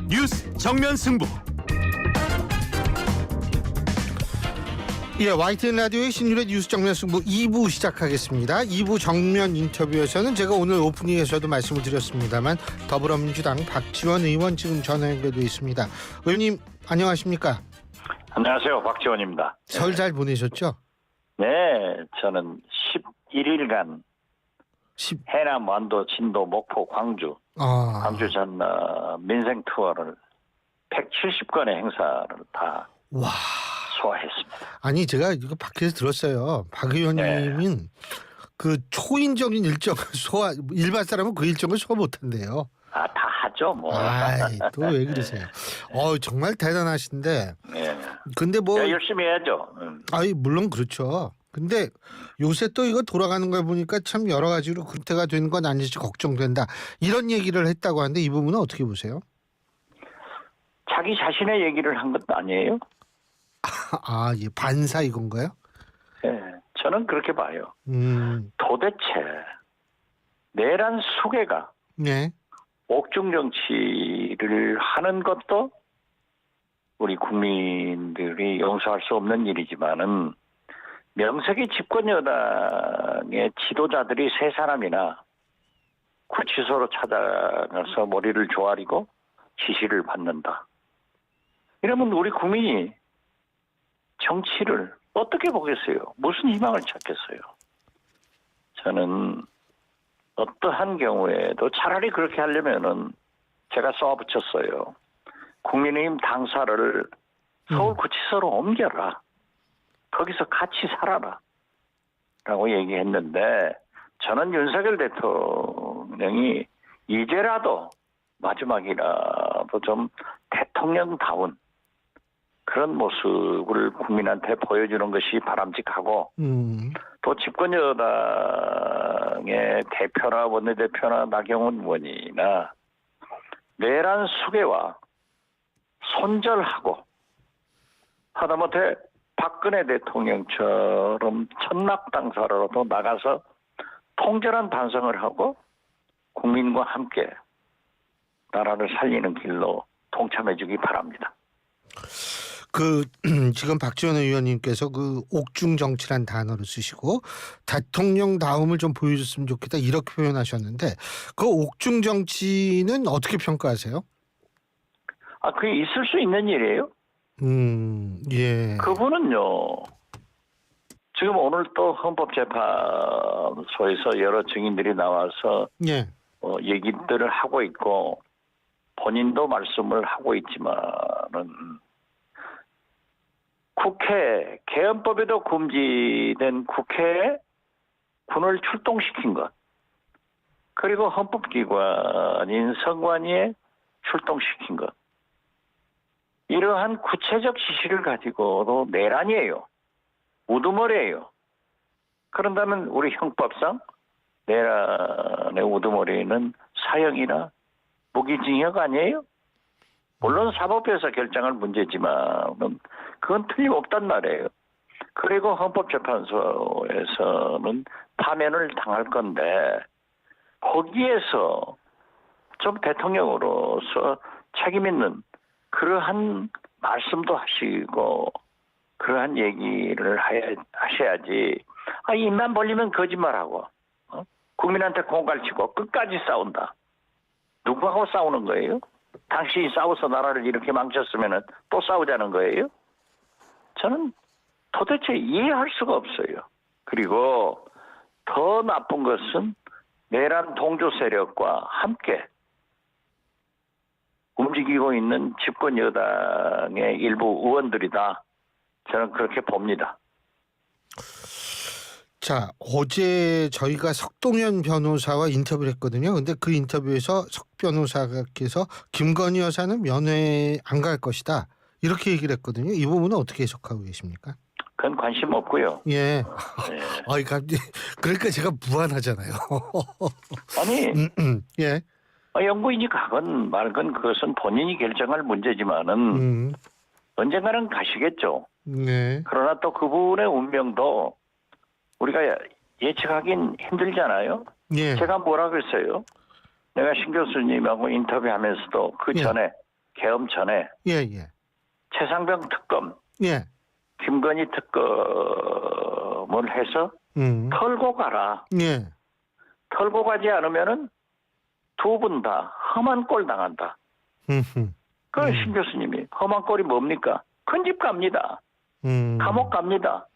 뉴스 정면 승부. 예, YTN 라디오의 신율의 뉴스 정면 승부 2부 시작하겠습니다. 2부 정면 인터뷰에서는 제가 오늘 오프닝에서도 말씀을 드렸습니다만 더불어민주당 박지원 의원 지금 전화 연결돼 있습니다. 의원님 안녕하십니까? 안녕하세요. 박지원입니다. 설 잘 보내셨죠? 네, 저는 11일간 해남, 완도, 진도, 목포, 광주 전 민생 투어를 170건의 행사를 다 와. 소화했습니다. 아니 제가 이거 밖에서 들었어요. 박 의원님은 그 초인적인 일정을 소화, 일반 사람은 그 일정을 소화 못한대요. 다 하죠, 뭐. 아이, 또 왜 그러세요? 정말 대단하신데. 네. 근데 뭐 열심히 해야죠. 아이 물론 그렇죠. 근데 요새 또 이거 돌아가는 걸 보니까 참 여러 가지로 금태가 되는 건 아닐지 걱정된다. 이런 얘기를 했다고 하는데 이 부분은 어떻게 보세요? 자기 자신의 얘기를 한 것도 아니에요? 예, 반사 이건가요? 네, 저는 그렇게 봐요. 도대체 내란 수괴가 네. 옥중 정치를 하는 것도 우리 국민들이 용서할 수 없는 일이지만은 명색이 집권 여당의 지도자들이 세 사람이나 구치소로 찾아가서 머리를 조아리고 지시를 받는다. 이러면 우리 국민이 정치를 어떻게 보겠어요? 무슨 희망을 찾겠어요? 저는 어떠한 경우에도 차라리 그렇게 하려면은 제가 쏘아붙였어요. 국민의힘 당사를 서울구치소로 옮겨라. 거기서 같이 살아라. 라고 얘기했는데 저는 윤석열 대통령이 이제라도 마지막이라도 좀 대통령다운 그런 모습을 국민한테 보여주는 것이 바람직하고 또 집권 여당의 대표나 원내대표나 나경원 의원이나 내란 수괴와 손절하고 하다못해 박근혜 대통령처럼 천막당사로도 나가서 통절한 반성을 하고 국민과 함께 나라를 살리는 길로 동참해 주기 바랍니다. 지금 박지원 의원님께서 그 옥중 정치란 단어를 쓰시고 대통령다움을 좀 보여줬으면 좋겠다 이렇게 표현하셨는데 그 옥중 정치는 어떻게 평가하세요? 그게 있을 수 있는 일이에요? 예. 그분은요. 지금 오늘 또 헌법재판소에서 여러 증인들이 나와서 예. 얘기들을 하고 있고 본인도 말씀을 하고 있지만은 국회 개헌법에도 금지된 국회에 군을 출동시킨 것 그리고 헌법기관인 선관위에 출동시킨 것 이러한 구체적 지시를 가지고도 내란이에요. 우두머리예요. 그런다면 우리 형법상 내란의 우두머리는 사형이나 무기징역 아니에요? 물론 사법에서 결정할 문제지만 그건 틀림없단 말이에요. 그리고 헌법재판소에서는 파면을 당할 건데 거기에서 좀 대통령으로서 책임 있는 그러한 말씀도 하시고 그러한 얘기를 하셔야지. 입만 벌리면 거짓말하고 국민한테 공갈치고 끝까지 싸운다. 누구하고 싸우는 거예요? 당신이 싸워서 나라를 이렇게 망쳤으면 또 싸우자는 거예요? 저는 도대체 이해할 수가 없어요. 그리고 더 나쁜 것은 내란 동조 세력과 함께 움직이고 있는 집권 여당의 일부 의원들이다. 저는 그렇게 봅니다. 자, 어제 저희가 석동현 변호사와 인터뷰를 했거든요. 근데 그 인터뷰에서 석 변호사께서 김건희 여사는 면회 안 갈 것이다. 이렇게 얘기를 했거든요. 이 부분은 어떻게 해석하고 계십니까? 그건 관심 없고요. 예. 네. 그러니까 제가 무안하잖아요. 아니, 예. 영부인이 가건 말건 그것은 본인이 결정할 문제지만은 언젠가는 가시겠죠. 네. 그러나 또 그분의 운명도 우리가 예측하긴 힘들잖아요. 예. 제가 뭐라 그랬어요? 내가 신 교수님하고 인터뷰하면서도 그 전에 계엄 전에 예. 최상병 특검, 예. 김건희 특검을 해서 털고 가라. 예. 털고 가지 않으면은 두 분 다 험한 꼴 당한다. 그 신 교수님이 험한 꼴이 뭡니까? 큰 집 갑니다. 감옥 갑니다.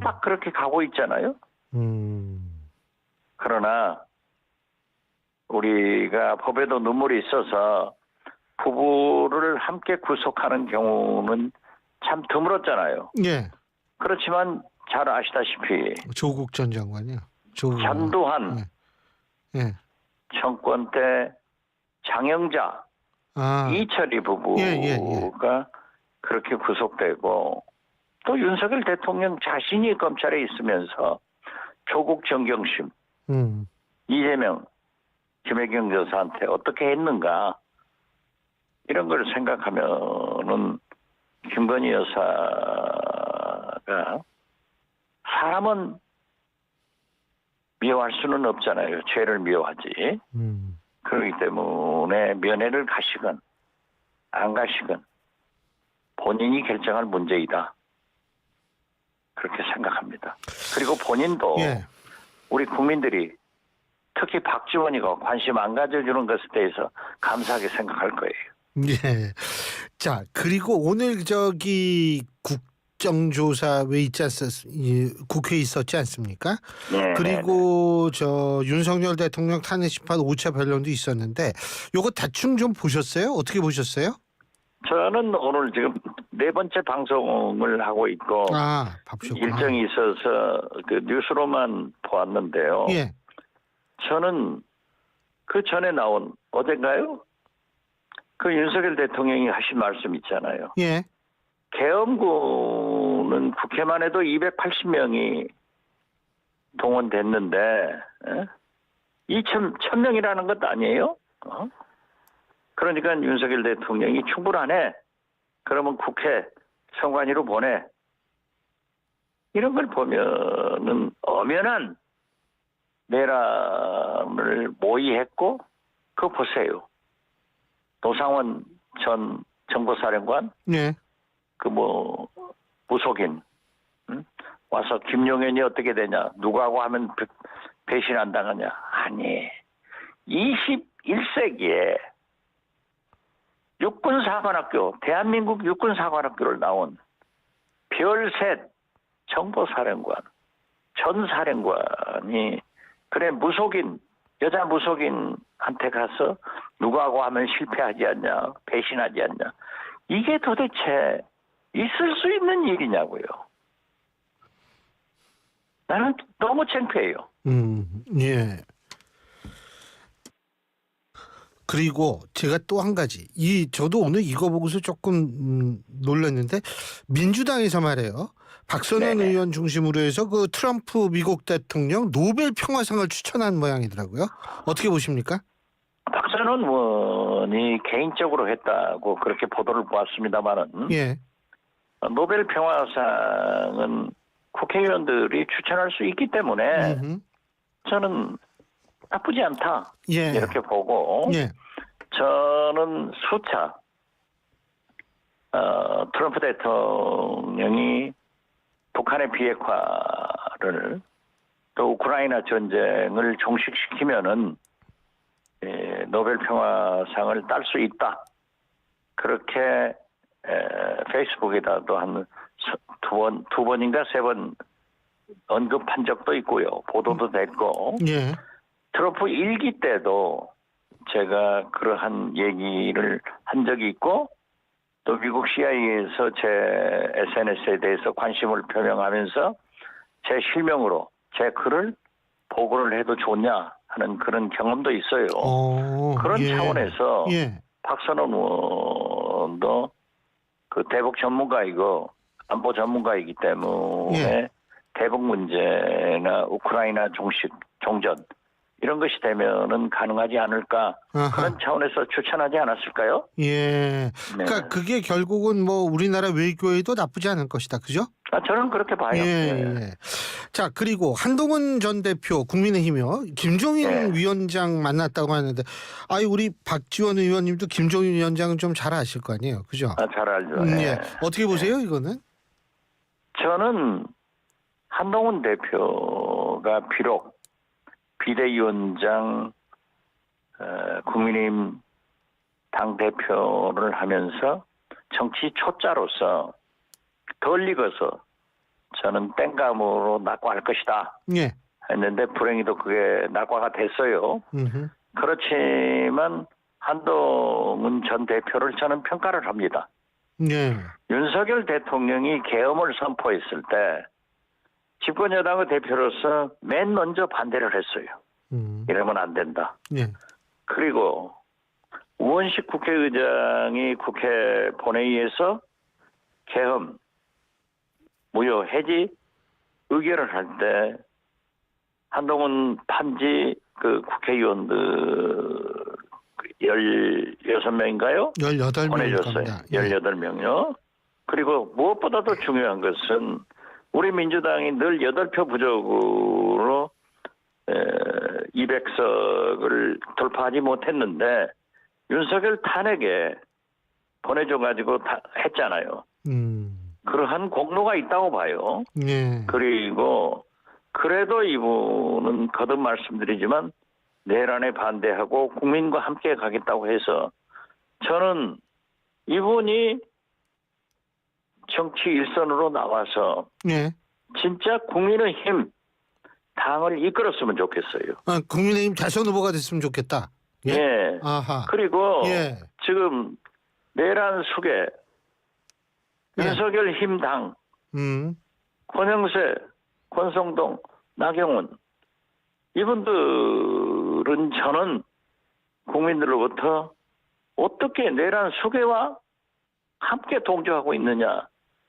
딱 그렇게 가고 있잖아요. 그러나 우리가 법에도 눈물이 있어서 부부를 함께 구속하는 경우는 참 드물었잖아요. 예. 그렇지만 잘 아시다시피 조국 전 장관이요. 조국. 전두환 예. 정권 때 장영자, 아. 이철희 부부가 예. 그렇게 구속되고 또 윤석열 대통령 자신이 검찰에 있으면서 조국 정경심, 이재명, 김혜경 여사한테 어떻게 했는가 이런 걸 생각하면은 김건희 여사가 사람은 미워할 수는 없잖아요. 죄를 미워하지. 그렇기 때문에 면회를 가시건 안 가시건 본인이 결정할 문제이다. 그렇게 생각합니다. 그리고 본인도 예. 우리 국민들이 특히 박지원이가 관심 안 가져주는 것에 대해서 감사하게 생각할 거예요. 예. 자, 그리고 오늘 국정조사회 국회에 있었지 않습니까? 네, 그리고 윤석열 대통령 탄핵 심판 5차 변론도 있었는데 요거 대충 좀 보셨어요? 어떻게 보셨어요? 저는 오늘 지금 네 번째 방송을 하고 있고 일정이 있어서 그 뉴스로만 보았는데요. 예. 저는 그 전에 나온 어젠가요? 그 윤석열 대통령이 하신 말씀 있잖아요. 예. 계엄군은 국회만 해도 280명이 동원됐는데 1,000명이라는 것도 아니에요? 그러니까 윤석열 대통령이 충분하네. 그러면 국회 선관위로 보내. 이런 걸 보면은 엄연한 내란을 모의했고 그거 보세요. 노상원 전 정보사령관 네. 무속인 와서 김용현이 어떻게 되냐 누구하고 하면 배신 안 당하냐. 아니 21세기에 육군사관학교 대한민국 육군사관학교를 나온 별셋 정보사령관 전 사령관이 그래 무속인 여자 무속인한테 가서 누구하고 하면 실패하지 않냐 배신하지 않냐 이게 도대체 있을 수 있는 일이냐고요. 나는 너무 창피해요. 예. 그리고 제가 또 한 가지 저도 오늘 이거 보고서 조금 놀랐는데 민주당에서 말해요. 박선원 의원 중심으로 해서 그 트럼프 미국 대통령 노벨 평화상을 추천한 모양이더라고요. 어떻게 보십니까? 박선원 의원이 개인적으로 했다고 그렇게 보도를 보았습니다만은 예. 노벨 평화상은 국회의원들이 추천할 수 있기 때문에 저는 나쁘지 않다. 예. 이렇게 보고 예. 저는 수차 트럼프 대통령이 북한의 비핵화를 또 우크라이나 전쟁을 종식시키면은 노벨 평화상을 딸 수 있다. 그렇게 페이스북에다도 한 두 번인가 세 번 언급한 적도 있고요. 보도도 됐고. 예. 트럼프 1기 때도 제가 그러한 얘기를 한 적이 있고 또 미국 CIA에서 제 SNS에 대해서 관심을 표명하면서 제 실명으로 제 글을 보고를 해도 좋냐 하는 그런 경험도 있어요. 그런 차원에서 박선원 의원도 그 대북 전문가이고 안보 전문가이기 때문에 대북 문제나 우크라이나 종전 이런 것이 되면은 가능하지 않을까 그런 차원에서 추천하지 않았을까요? 예. 그러니까 그게 결국은 우리나라 외교에도 나쁘지 않을 것이다, 그죠? 저는 그렇게 봐요. 예, 예. 예. 자, 그리고 한동훈 전 대표 국민의힘이요. 김종인 예. 위원장 만났다고 하는데, 아이 우리 박지원 의원님도 김종인 위원장은 좀 잘 아실 거 아니에요, 그죠? 잘 알죠. 예. 예. 어떻게 보세요, 이거는? 저는 한동훈 대표가 비록 비대위원장, 국민의힘 당 대표를 하면서 정치 초짜로서 덜 익어서 저는 땡감으로 낙과할 것이다 예. 했는데 불행히도 그게 낙과가 됐어요. 음흠. 그렇지만 한동훈 전 대표를 저는 평가를 합니다. 예. 윤석열 대통령이 계엄을 선포했을 때 집권 여당의 대표로서 맨 먼저 반대를 했어요. 이러면 안 된다. 예. 그리고 우원식 국회의장이 국회 본회의에서 계엄 무효 해지 의결을 할 때 한동훈 판지 그 국회의원들 16명인가요? 18명 보내줬어요. 겁니다. 예. 18명요. 그리고 무엇보다도 중요한 것은 우리 민주당이 늘 8표 부족으로 200석을 돌파하지 못했는데 윤석열 탄핵에 보내줘가지고 했잖아요. 그러한 공로가 있다고 봐요. 예. 그리고 그래도 이분은 거듭 말씀드리지만 내란에 반대하고 국민과 함께 가겠다고 해서 저는 이분이 정치 일선으로 나와서 예. 진짜 국민의힘 당을 이끌었으면 좋겠어요. 아, 국민의힘 대선 후보가 됐으면 좋겠다. 예. 예. 아하. 그리고 예. 지금 내란 속에 예. 윤석열 힘당, 권영세, 권성동, 나경원 이분들은 저는 국민들로부터 어떻게 내란 수괴와 함께 동조하고 있느냐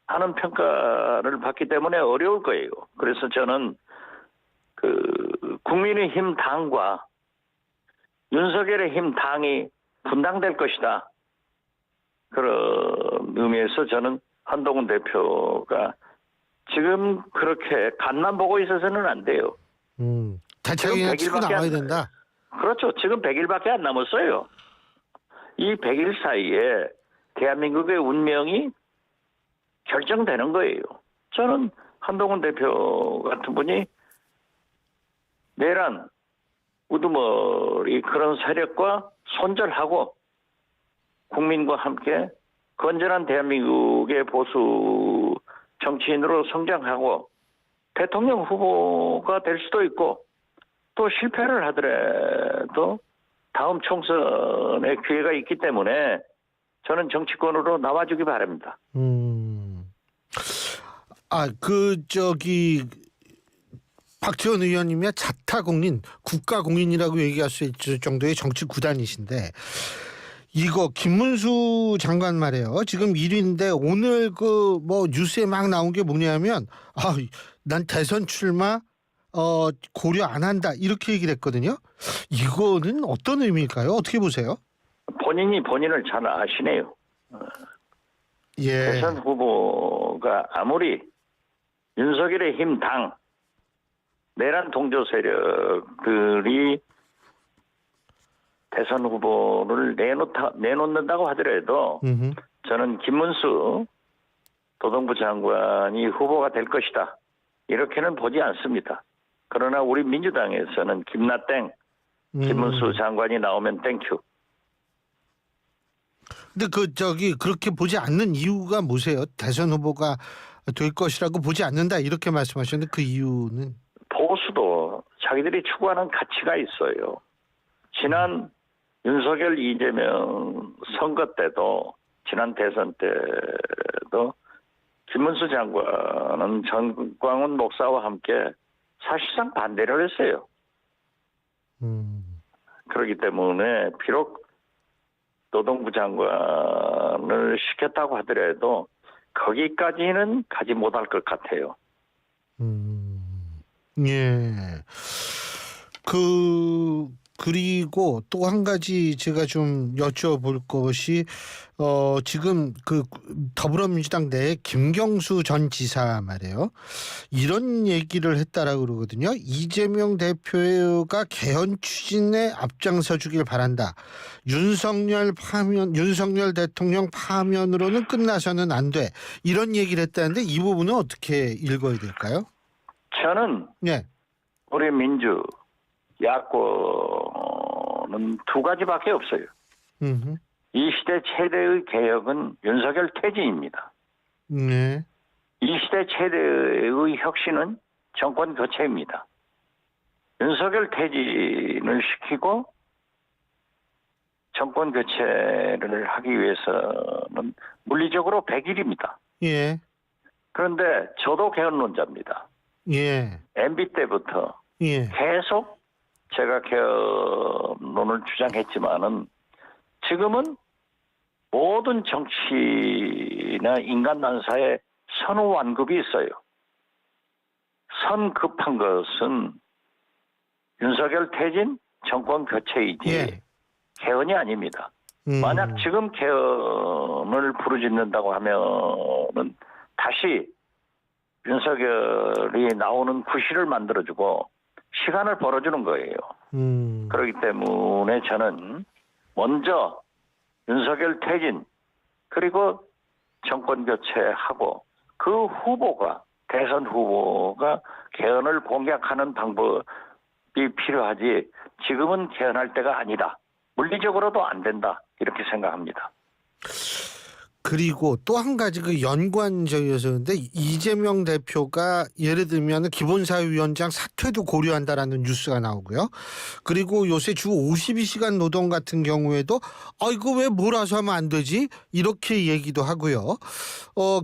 하는 평가를 받기 때문에 어려울 거예요. 그래서 저는 그 국민의힘 당과 윤석열의 힘 당이 분당될 것이다. 그런 의미에서 저는 한동훈 대표가 지금 그렇게 간만 보고 있어서는 안 돼요. 대책이나 치고 나와야 된다. 그렇죠. 지금 100일밖에 안 남았어요. 이 100일 사이에 대한민국의 운명이 결정되는 거예요. 저는 한동훈 대표 같은 분이 내란, 우두머리 그런 세력과 손절하고 국민과 함께 건전한 대한민국의 보수 정치인으로 성장하고 대통령 후보가 될 수도 있고 또 실패를 하더라도 다음 총선에 기회가 있기 때문에 저는 정치권으로 나와주기 바랍니다. 박지원 의원님이 자타공인, 국가공인이라고 얘기할 수 있을 정도의 정치 구단이신데 이거 김문수 장관 말이에요. 지금 1위인데 오늘 그 뭐 뉴스에 막 나온 게 뭐냐면 난 대선 출마 고려 안 한다 이렇게 얘기를 했거든요. 이거는 어떤 의미일까요? 어떻게 보세요? 본인이 본인을 잘 아시네요. 예. 대선 후보가 아무리 윤석열의 힘 당 내란 동조 세력들이 대선 후보를 내놓는다고 하더라도 저는 김문수 노동부 장관이 후보가 될 것이다. 이렇게는 보지 않습니다. 그러나 우리 민주당에서는 김나땡, 김문수 장관이 나오면 땡큐. 근데 그렇게 보지 않는 이유가 뭐세요? 대선 후보가 될 것이라고 보지 않는다 이렇게 말씀하셨는데 그 이유는? 보수도 자기들이 추구하는 가치가 있어요. 지난 윤석열 이재명 선거 때도 지난 대선 때도 김문수 장관은 정광훈 목사와 함께 사실상 반대를 했어요. 그렇기 때문에 비록 노동부 장관을 시켰다고 하더라도 거기까지는 가지 못할 것 같아요. 예. 그리고 또 한 가지 제가 좀 여쭤볼 것이 지금 그 더불어민주당 내에 김경수 전 지사 말이에요. 이런 얘기를 했다라고 그러거든요. 이재명 대표가 개헌 추진에 앞장서 주길 바란다. 윤석열 대통령 파면으로는 끝나서는 안 돼. 이런 얘기를 했다는데 이 부분은 어떻게 읽어야 될까요? 저는 네. 우리 민주 야권은 두 가지밖에 없어요. 이 시대 최대의 개혁은 윤석열 퇴진입니다. 네. 이 시대 최대의 혁신은 정권 교체입니다. 윤석열 퇴진을 시키고 정권 교체를 하기 위해서는 물리적으로 100일입니다. 예. 그런데 저도 개헌론자입니다. 예. MB 때부터 예. 계속 제가 개헌론을 주장했지만은 지금은 모든 정치나 인간 난사에 선후완급이 있어요. 선급한 것은 윤석열 퇴진 정권 교체이지 예. 개헌이 아닙니다. 만약 지금 개헌을 부르짖는다고 하면은 다시 윤석열이 나오는 구실을 만들어주고 시간을 벌어주는 거예요. 그렇기 때문에 저는 먼저 윤석열 퇴진 그리고 정권 교체하고 그 후보가 대선 후보가 개헌을 공약하는 방법이 필요하지 지금은 개헌할 때가 아니다. 물리적으로도 안 된다. 이렇게 생각합니다. 그리고 또 한 가지 그 연관적이었는데 이재명 대표가 예를 들면 기본사회위원장 사퇴도 고려한다라는 뉴스가 나오고요. 그리고 요새 주 52시간 노동 같은 경우에도 이거 왜 몰아서 하면 안 되지? 이렇게 얘기도 하고요.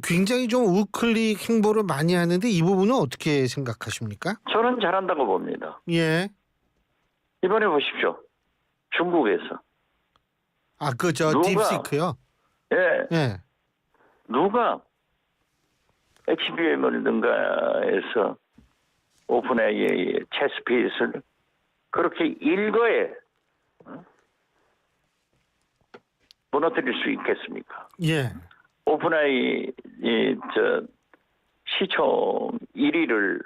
굉장히 좀 우클릭 행보를 많이 하는데 이 부분은 어떻게 생각하십니까? 저는 잘한다고 봅니다. 예. 이번에 보십시오. 중국에서. 딥시크요? 예. 예. 누가 HBM이든가에서 오픈 AI의 채스핏을 그렇게 일거에 무너뜨릴 수 있겠습니까? 예. 오픈 AI 시총 1위를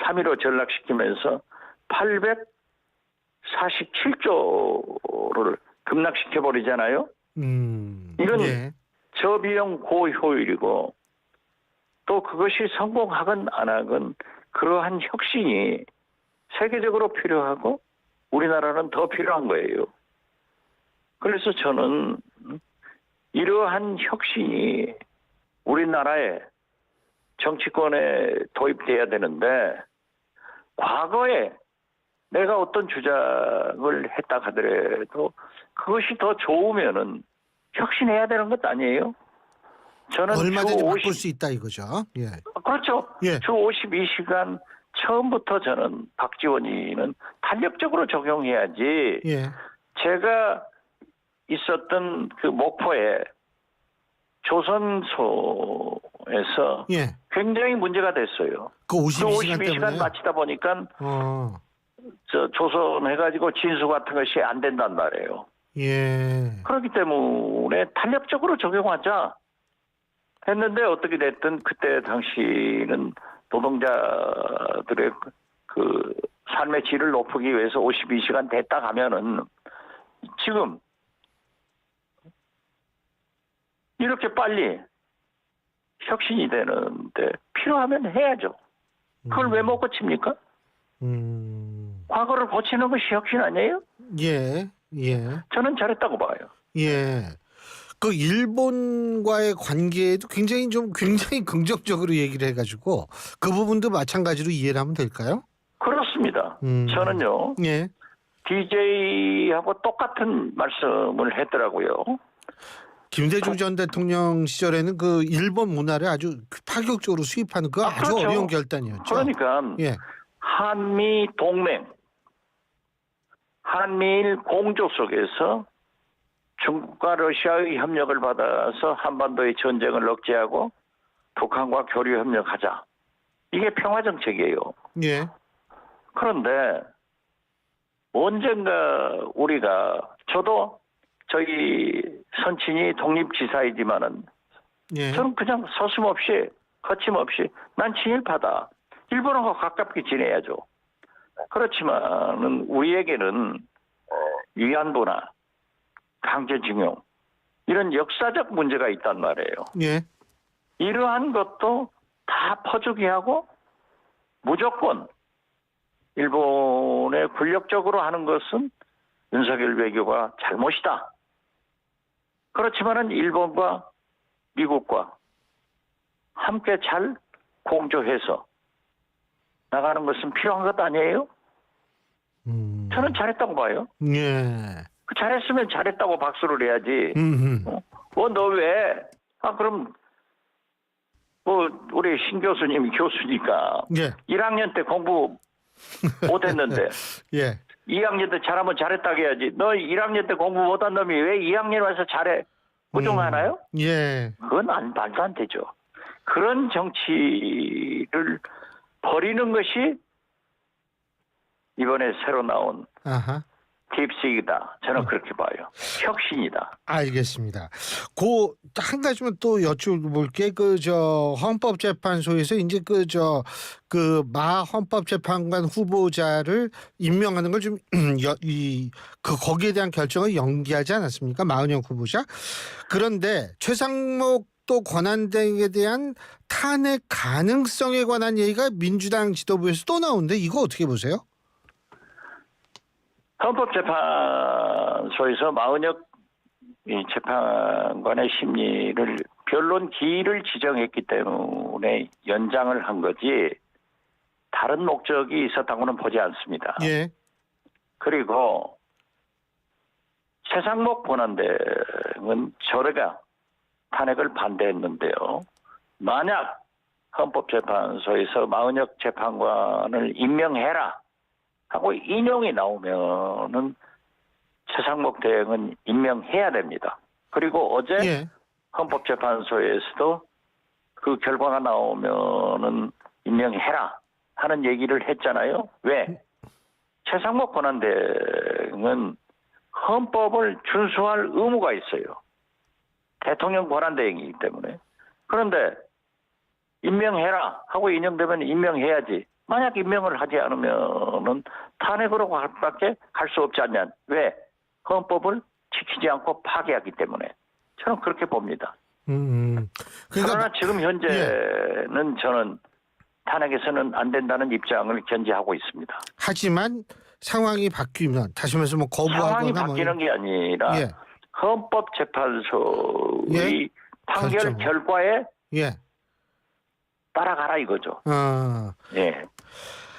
3위로 전락시키면서 847조를 급락시켜버리잖아요. 이건 예. 저비용 고효율이고 또 그것이 성공하건 안 하건 그러한 혁신이 세계적으로 필요하고 우리나라는 더 필요한 거예요. 그래서 저는 이러한 혁신이 우리나라의 정치권에 도입돼야 되는데 과거에 내가 어떤 주장을 했다 하더라도 그것이 더 좋으면은 혁신해야 되는 것 아니에요? 저는 얼마든지 바꿀 수 있다 이거죠. 예. 그렇죠. 예. 주 52시간 처음부터 저는 박지원이는 탄력적으로 적용해야지. 예. 제가 있었던 그 목포에 조선소에서 예. 굉장히 문제가 됐어요. 그 52시간 때문에. 52시간 마치다 보니까 조선 해가지고 진수 같은 것이 안 된단 말이에요. 예. 그렇기 때문에 탄력적으로 적용하자 했는데 어떻게 됐든 그때 당시는 노동자들의 그 삶의 질을 높이기 위해서 52시간 됐다 가면은 지금 이렇게 빨리 혁신이 되는데 필요하면 해야죠. 그걸 왜 못 고칩니까? 과거를 고치는 것이 혁신 아니에요? 예. 예. 저는 잘했다고 봐요. 예. 그 일본과의 관계에도 굉장히 긍정적으로 얘기를 해가지고 그 부분도 마찬가지로 이해를 하면 될까요? 그렇습니다. 저는요. 예. DJ하고 똑같은 말씀을 했더라고요. 김대중 전 대통령 시절에는 그 일본 문화를 아주 파격적으로 수입하는 그 아주 그렇죠. 어려운 결단이었죠. 그러니까 예. 한미 동맹, 한미일 공조 속에서 중국과 러시아의 협력을 받아서 한반도의 전쟁을 억제하고 북한과 교류 협력하자. 이게 평화 정책이에요. 예. 그런데 언젠가 우리가 저도 저희 선친이 독립지사이지만은 예. 저는 그냥 서슴없이 거침없이 난 친일파다. 일본하고 가깝게 지내야죠. 그렇지만은 우리에게는 위안부나 강제징용 이런 역사적 문제가 있단 말이에요. 예. 이러한 것도 다 퍼주기 하고 무조건 일본에 굴욕적으로 하는 것은 윤석열 외교가 잘못이다. 그렇지만은 일본과 미국과 함께 잘 공조해서 나가는 것은 필요한 것 아니에요? 저는 잘했다고 봐요. 예. 잘했으면 잘했다고 박수를 해야지. 너 왜? 그럼 우리 신 교수님이 교수니까 예. 1학년 때 공부 못했는데 예. 2학년 때 잘하면 잘했다고 해야지. 너 1학년 때 공부 못한 놈이 왜 2학년 와서 잘해? 부정하나요? 예. 그건 말도 안 되죠. 그런 정치를 버리는 것이 이번에 새로 나온 아하. 딥시기다. 저는 그렇게 봐요. 혁신이다. 알겠습니다. 한 가지만 또 여쭤볼게. 헌법재판소에서 이제 마 헌법재판관 후보자를 임명하는 걸 좀 거기에 대한 결정을 연기하지 않았습니까? 마은영 후보자. 그런데 최상목 또 권한대행에 대한 탄핵 가능성에 관한 얘기가 민주당 지도부에서 또 나오는데 이거 어떻게 보세요? 헌법재판소에서 마은혁 재판관의 심리를 변론 기일을 지정했기 때문에 연장을 한 거지 다른 목적이 있었다고는 보지 않습니다. 예. 그리고 최상목 권한대행은 저래가 탄핵을 반대했는데요. 만약 헌법재판소에서 마은혁 재판관을 임명해라 하고 인용이 나오면은 최상목 대행은 임명해야 됩니다. 그리고 어제 예. 헌법재판소에서도 그 결과가 나오면은 임명해라 하는 얘기를 했잖아요. 왜? 최상목 권한대행은 헌법을 준수할 의무가 있어요. 대통령 권한대행이기 때문에. 그런데 임명해라 하고 인용되면 임명해야지. 만약 임명을 하지 않으면은 탄핵으로 밖에 갈 수 없지 않냐. 왜? 헌법을 지키지 않고 파기하기 때문에. 저는 그렇게 봅니다. 그러나 지금 현재는 저는 탄핵에서는 안 된다는 입장을 견지하고 있습니다. 하지만 상황이 바뀌면 다시 말해서 거부하거나 상황이 바뀌는 게 아니라 예. 헌법재판소의 예. 판결 결과에 예. 따라가라 이거죠. 예.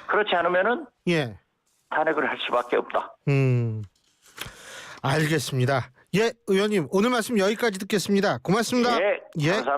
그렇지 않으면은 예. 탄핵을 할 수밖에 없다. 알겠습니다. 예, 의원님 오늘 말씀 여기까지 듣겠습니다. 고맙습니다. 예. 예. 감사합니다.